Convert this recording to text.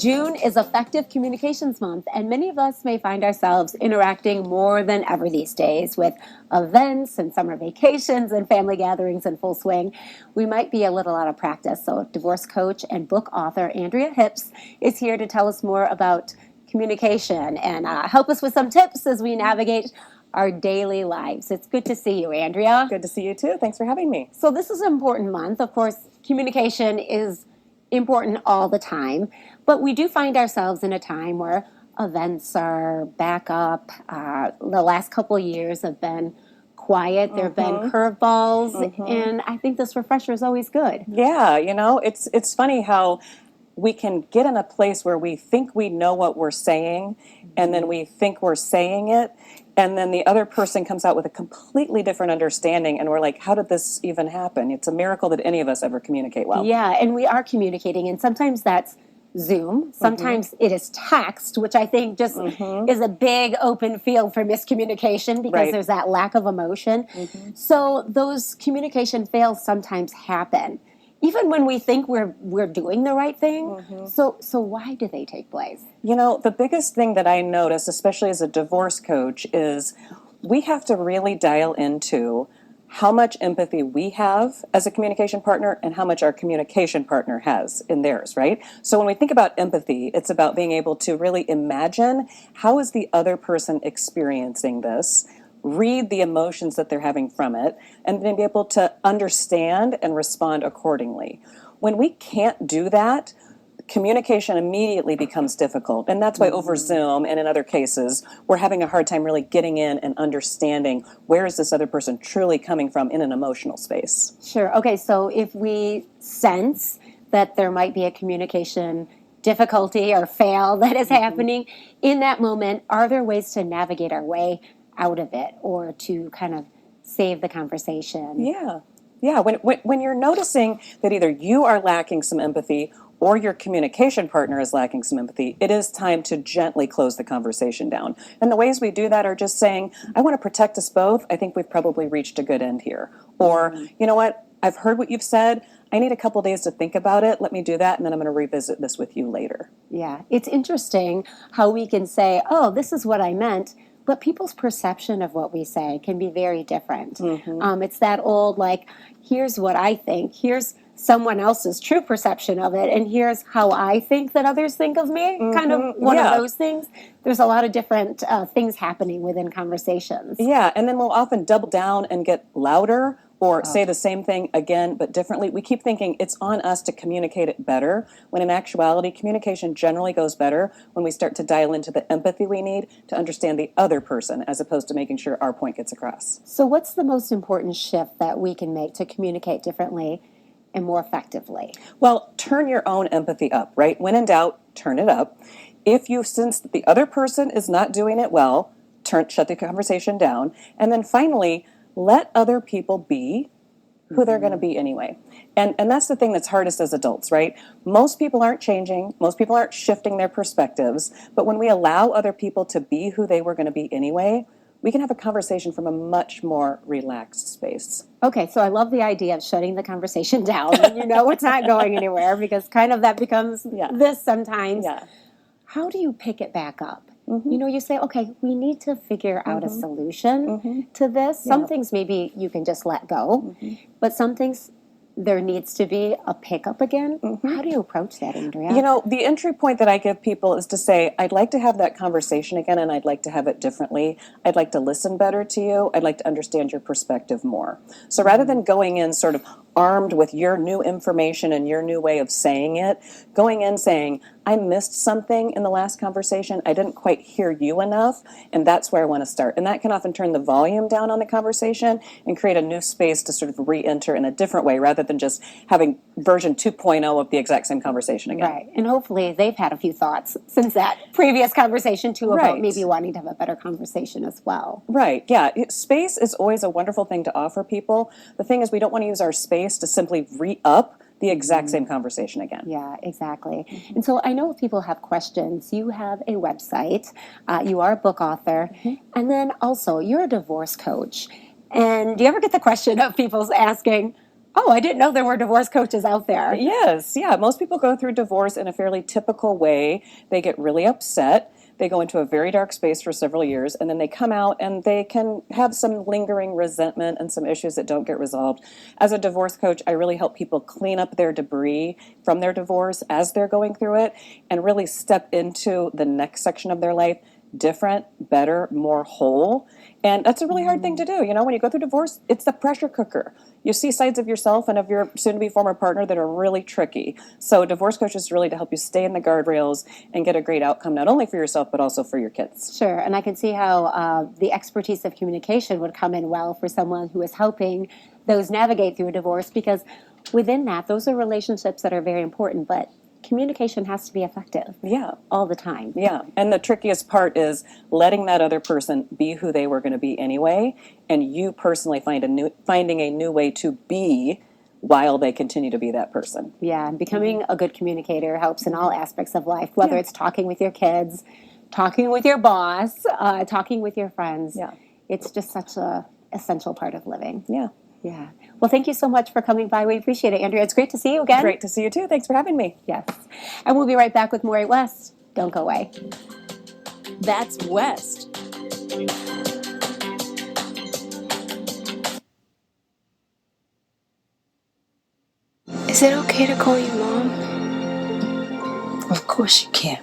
June is Effective Communications Month, and many of us may find ourselves interacting more than ever these days with events and summer vacations and family gatherings in full swing. We might be a little out of practice, so divorce coach and book author Andrea Hips is here to tell us more about communication and help us with some tips as we navigate our daily lives. It's good to see you, Andrea. Good to see you too. Thanks for having me. So this is an important month. Of course, communication is important all the time, but we do find ourselves in a time where events are back up. The last couple of years have been quiet. There have been curveballs, and I think this refresher is always good. Yeah, it's funny how we can get in a place where we think we know what we're saying, and then we think we're saying it, and then the other person comes out with a completely different understanding, and we're like, how did this even happen? It's a miracle that any of us ever communicate well. Yeah, and we are communicating, and sometimes that's Zoom. Sometimes it is text, which I think just is a big open field for miscommunication because there's that lack of emotion. So those communication fails sometimes happen, even when we think we're doing the right thing. So why do they take place? The biggest thing that I notice, especially as a divorce coach, is we have to really dial into how much empathy we have as a communication partner and how much our communication partner has in theirs, right? So when we think about empathy, it's about being able to really imagine how is the other person experiencing this, read the emotions that they're having from it, and then be able to understand and respond accordingly. When we can't do that, communication immediately becomes difficult. And that's why over Zoom and in other cases, we're having a hard time really getting in and understanding where is this other person truly coming from in an emotional space. Sure. Okay, so if we sense that there might be a communication difficulty or fail that is happening in that moment, are there ways to navigate our way out of it or to kind of save the conversation? Yeah. When you're noticing that either you are lacking some empathy or your communication partner is lacking some empathy, it is time to gently close the conversation down. And the ways we do that are just saying, I want to protect us both. I think we've probably reached a good end here. Or, you know what? I've heard what you've said. I need a couple days to think about it. Let me do that, and then I'm going to revisit this with you later. Yeah, it's interesting how we can say, oh, this is what I meant, but people's perception of what we say can be very different. It's that old, like, here's what I think, here's someone else's true perception of it, and here's how I think that others think of me, kind of one of those things. There's a lot of different things happening within conversations. Yeah, and then we'll often double down and get louder or say the same thing again but differently. We keep thinking it's on us to communicate it better, when in actuality, communication generally goes better when we start to dial into the empathy we need to understand the other person as opposed to making sure our point gets across. So what's the most important shift that we can make to communicate differently and more effectively? Well, turn your own empathy up, right? When in doubt, turn it up. If you sense that the other person is not doing it well, shut the conversation down. And then finally, let other people be who they're going to be anyway. And that's the thing that's hardest as adults, right? Most people aren't changing. Most people aren't shifting their perspectives. But when we allow other people to be who they were going to be anyway, we can have a conversation from a much more relaxed space. Okay, so I love the idea of shutting the conversation down when you know it's not going anywhere, because kind of that becomes this sometimes. How do you pick it back up? You say, okay, we need to figure out a solution to this. Some things maybe you can just let go, but some things there needs to be a pickup again. How do you approach that, Andrea? The entry point that I give people is to say, I'd like to have that conversation again, and I'd like to have it differently. I'd like to listen better to you. I'd like to understand your perspective more. So rather than going in sort of armed with your new information and your new way of saying it, going in saying, I missed something in the last conversation. I didn't quite hear you enough, and that's where I want to start. And that can often turn the volume down on the conversation and create a new space to sort of re-enter in a different way rather than just having version 2.0 of the exact same conversation again. Right. And hopefully they've had a few thoughts since that previous conversation too about maybe wanting to have a better conversation as well. Right. Yeah. Space is always a wonderful thing to offer people. The thing is, we don't want to use our space to simply re-up the exact same conversation again. Yeah, exactly. And so I know if people have questions, you have a website, you are a book author, and then also you're a divorce coach. And do you ever get the question of people asking, Oh, I didn't know there were divorce coaches out there. Yes, yeah. Most people go through divorce in a fairly typical way. They get really upset. They go into a very dark space for several years, and then they come out and they can have some lingering resentment and some issues that don't get resolved. As a divorce coach, I really help people clean up their debris from their divorce as they're going through it and really step into the next section of their life different, better, more whole. And that's a really hard thing to do. You know, when you go through divorce, it's the pressure cooker. You see sides of yourself and of your soon to be former partner that are really tricky. So, divorce coach is really to help you stay in the guardrails and get a great outcome, not only for yourself, but also for your kids. Sure, and I can see how the expertise of communication would come in well for someone who is helping those navigate through a divorce, because within that, those are relationships that are very important, but communication has to be effective. Yeah. All the time. Yeah. And the trickiest part is letting that other person be who they were going to be anyway, and you personally finding a new way to be while they continue to be that person. Yeah, and becoming a good communicator helps in all aspects of life, whether it's talking with your kids, talking with your boss, talking with your friends. Yeah. It's just such a essential part of living. Yeah. Yeah. Well, thank you so much for coming by. We appreciate it, Andrea. It's great to see you again. Great to see you too. Thanks for having me. Yes. And we'll be right back with more eightWest. Don't go away. That's West. Is it okay to call you Mom? Of course you can.